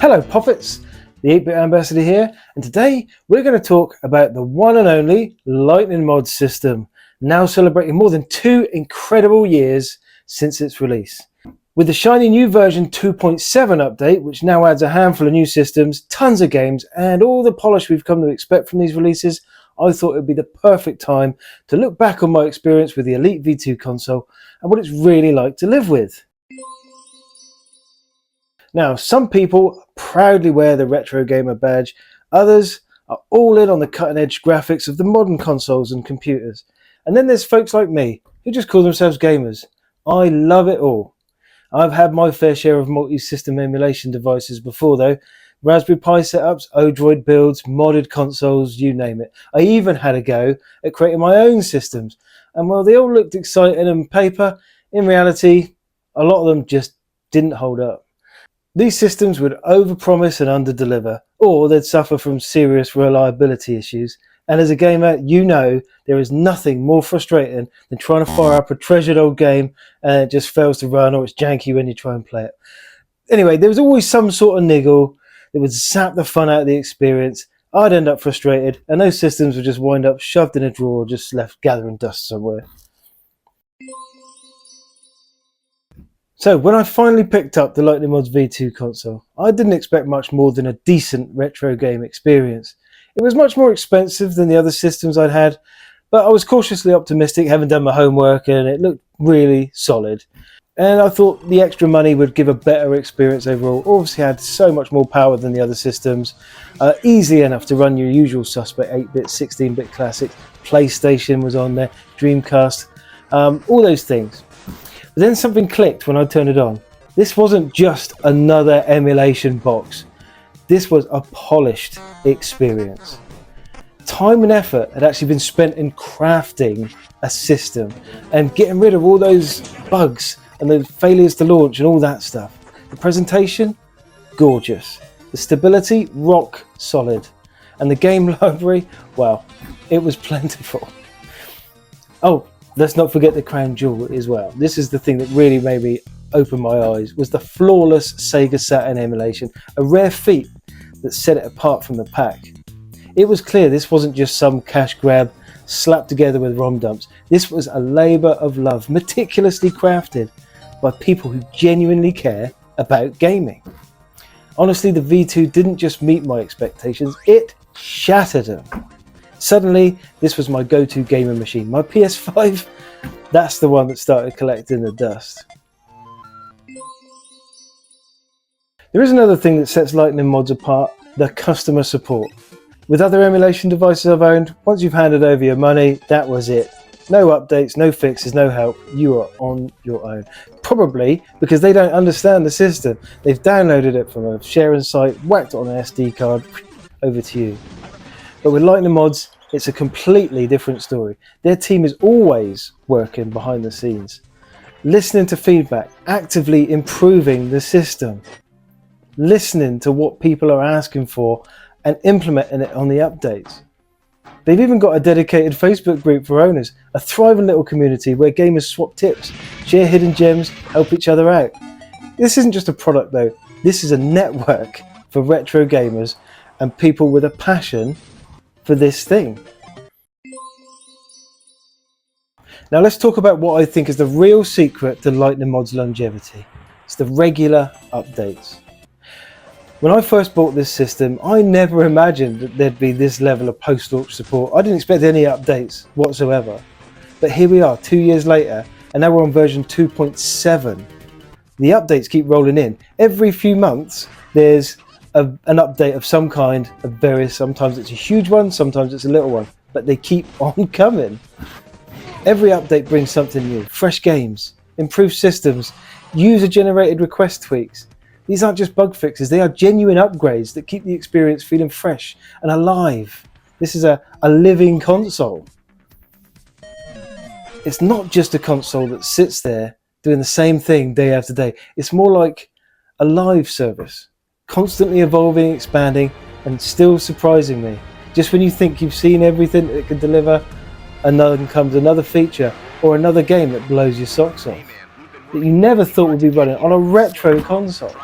Hello Poppets, the 8-Bit Ambassador here, and today we're going to talk about the one and only Lightning Modz system, now celebrating more than 2 incredible years since its release. With the shiny new version 2.7 update, which now adds a handful of new systems, tons of games, and all the polish we've come to expect from these releases, I thought it would be the perfect time to look back on my experience with the Elite V2 console and what it's really like to live with. Now, some people proudly wear the retro gamer badge, others are all in on the cutting edge graphics of the modern consoles and computers. And then there's folks like me, who just call themselves gamers. I love it all. I've had my fair share of multi-system emulation devices before though. Raspberry Pi setups, Odroid builds, modded consoles, you name it. I even had a go at creating my own systems. And while they all looked exciting on paper, in reality, a lot of them just didn't hold up. These systems would overpromise and underdeliver, or they'd suffer from serious reliability issues. And as a gamer, you know there is nothing more frustrating than trying to fire up a treasured old game and it just fails to run, or it's janky when you try and play it. Anyway, there was always some sort of niggle that would sap the fun out of the experience. I'd end up frustrated, and those systems would just wind up shoved in a drawer, just left gathering dust somewhere. So when I finally picked up the Lightning Modz V2 console, I didn't expect much more than a decent retro game experience. It was much more expensive than the other systems I'd had, but I was cautiously optimistic, having done my homework, and it looked really solid. And I thought the extra money would give a better experience overall. Obviously had so much more power than the other systems, easy enough to run your usual suspect 8-bit, 16-bit classics, PlayStation was on there, Dreamcast, all those things. But then something clicked when I turned it on. This wasn't just another emulation box. This was a polished experience. Time and effort had actually been spent in crafting a system and getting rid of all those bugs and the failures to launch and all that stuff. The presentation, gorgeous. The stability, rock solid. And the game library, well, it was plentiful. Oh, let's not forget the crown jewel as well. This is the thing that really made me open my eyes, was the flawless Sega Saturn emulation, a rare feat that set it apart from the pack. It was clear this wasn't just some cash grab slapped together with ROM dumps. This was a labour of love, meticulously crafted by people who genuinely care about gaming. Honestly, the V2 didn't just meet my expectations, it shattered them. Suddenly, this was my go-to gaming machine. My PS5, that's the one that started collecting the dust. There is another thing that sets Lightning Modz apart, the customer support. With other emulation devices I've owned, once you've handed over your money, that was it. No updates, no fixes, no help. You are on your own. Probably because they don't understand the system. They've downloaded it from a sharing site, whacked it on an SD card, over to you. But with Lightning Modz, it's a completely different story. Their team is always working behind the scenes, listening to feedback, actively improving the system, listening to what people are asking for and implementing it on the updates. They've even got a dedicated Facebook group for owners, a thriving little community where gamers swap tips, share hidden gems, help each other out. This isn't just a product though, this is a network for retro gamers and people with a passion for this thing. Now let's talk about what I think is the real secret to Lightning Modz longevity. It's the regular updates. When I first bought this system, I never imagined that there'd be this level of post-launch support. I didn't expect any updates whatsoever. But here we are, 2 years later, and now we're on version 2.7. The updates keep rolling in. Every few months, there's an update of some kind, of various, sometimes it's a huge one, sometimes it's a little one, but they keep on coming. Every update brings something new, fresh games, improved systems, user-generated request tweaks. These aren't just bug fixes, they are genuine upgrades that keep the experience feeling fresh and alive. This is a living console. It's not just a console that sits there doing the same thing day after day. It's more like a live service, constantly evolving, expanding, and still surprising me. Just when you think you've seen everything it can deliver, comes another feature or another game that blows your socks off. that you never thought would be running on a retro console.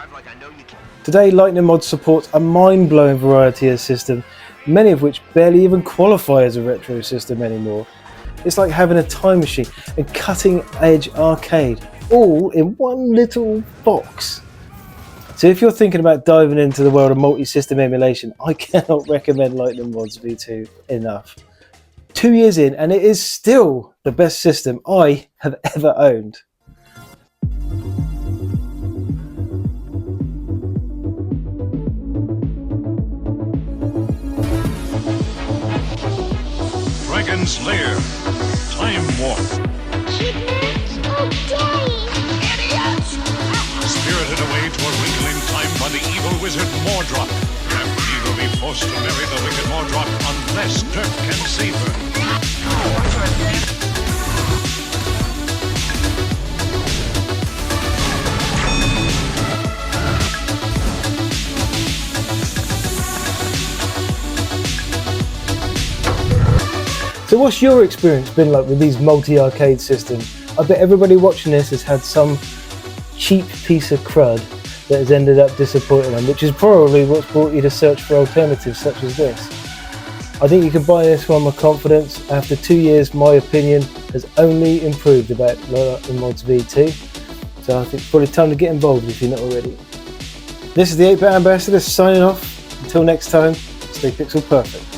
Today, Lightning Modz supports a mind-blowing variety of systems, many of which barely even qualify as a retro system anymore. It's like having a time machine and cutting-edge arcade, all in one little box. So if you're thinking about diving into the world of multi-system emulation, I cannot recommend Lightning Modz V2 enough. 2 years in, and it is still the best system I have ever owned. Dragon's Lair, Time Warp. Kidnapped? Oh, Daddy! Idiots! Spirited away to a wrinkle in time by the evil wizard Mordrop. Daphne will be forced to marry the wicked Mordrop unless Dirk can save her. So what's your experience been like with these multi-arcade systems? I bet everybody watching this has had some cheap piece of crud that has ended up disappointing them, which is probably what's brought you to search for alternatives such as this. I think you can buy this one with confidence. After 2 years, my opinion has only improved about Lightning Modz V2. So I think it's probably time to get involved if you're not already. This is the 8-Bit Ambassador signing off. Until next time, stay pixel perfect.